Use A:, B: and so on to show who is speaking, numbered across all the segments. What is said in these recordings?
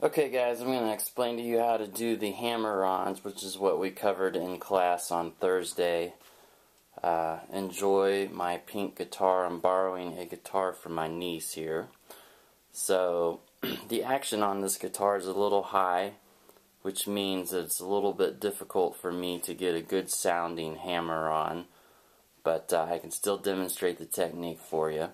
A: Okay guys, I'm going to explain to you how to do the hammer-ons, which is what we covered in class on Thursday. Enjoy my pink guitar. I'm borrowing a guitar from my niece here. So, the action on this guitar is a little high, which means it's a little bit difficult for me to get a good sounding hammer-on, but I can still demonstrate the technique for you.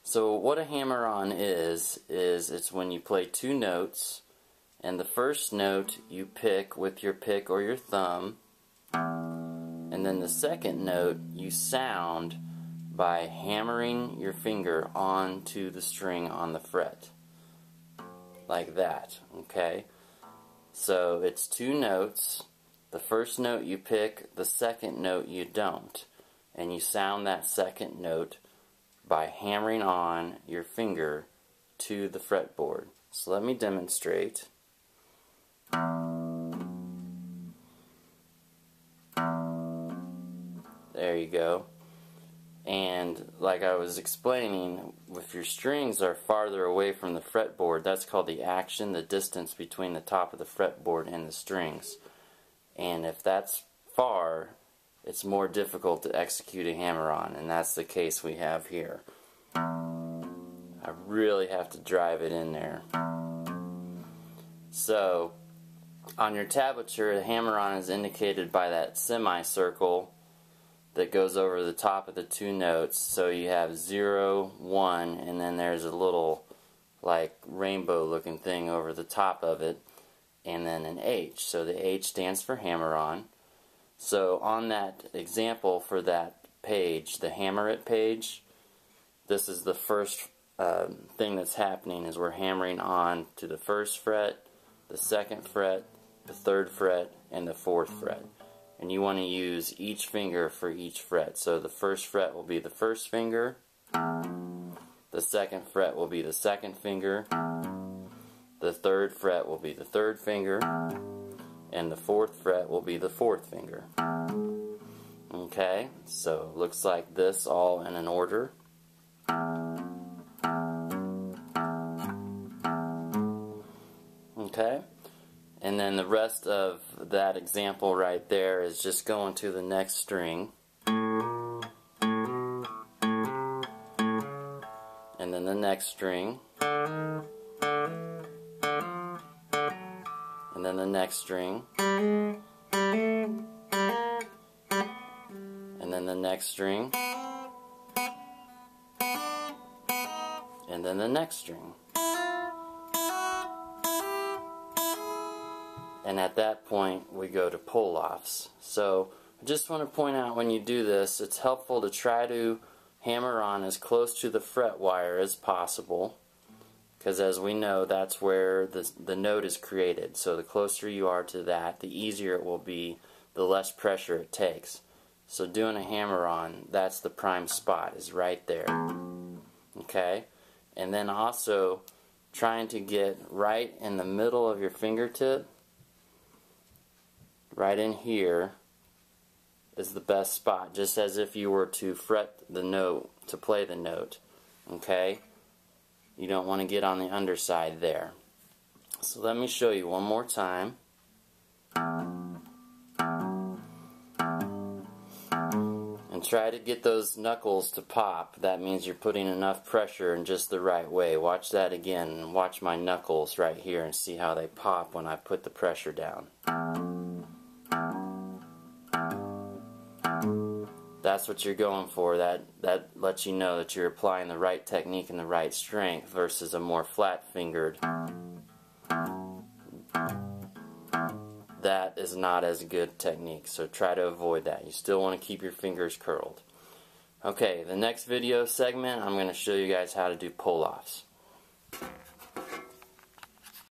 A: So what a hammer-on is it's when you play two notes, and the first note you pick with your pick or your thumb, and then the second note you sound by hammering your finger onto the string on the fret. Like that, okay? So it's two notes. The first note you pick, the second note you don't. And you sound that second note by hammering on your finger to the fretboard. So let me demonstrate. There you go. And like I was explaining, if your strings are farther away from the fretboard, that's called the action, the distance between the top of the fretboard and the strings. And if that's far, it's more difficult to execute a hammer-on, and that's the case we have here. I really have to drive it in there. So, on your tablature, the hammer-on is indicated by that semicircle that goes over the top of the two notes. So you have 0, 1, and then there's a little like rainbow looking thing over the top of it, and then an H. So the H stands for hammer-on. So on that example for that page, the Hammer It page, this is the first thing that's happening, is we're hammering on to the first fret, the second fret, the third fret, and the fourth fret. And you want to use each finger for each fret. So the first fret will be the first finger, the second fret will be the second finger, the third fret will be the third finger, and the fourth fret will be the fourth finger. Okay, so it looks like this, all in an order. Okay, and then the rest of that example right there is just going to the next string, and then the next string, and then the next string, and then the next string, and then the next string. And at that point we go to pull-offs. So I just want to point out, when you do this, it's helpful to try to hammer on as close to the fret wire as possible, because as we know, that's where the note is created. So the closer you are to that, the easier it will be, the less pressure it takes. So doing a hammer-on, that's the prime spot, is right there. Okay? And then also trying to get right in the middle of your fingertip, right in here, is the best spot, just as if you were to fret the note, to play the note. Okay? You don't want to get on the underside there. So let me show you one more time. And try to get those knuckles to pop. That means you're putting enough pressure in just the right way. Watch that again, and watch my knuckles right here and see how they pop when I put the pressure down. That's what you're going for. That lets you know that you're applying the right technique and the right strength versus a more flat-fingered. That is not as good technique, so try to avoid that. You still want to keep your fingers curled. Okay, the next video segment, I'm going to show you guys how to do pull-offs.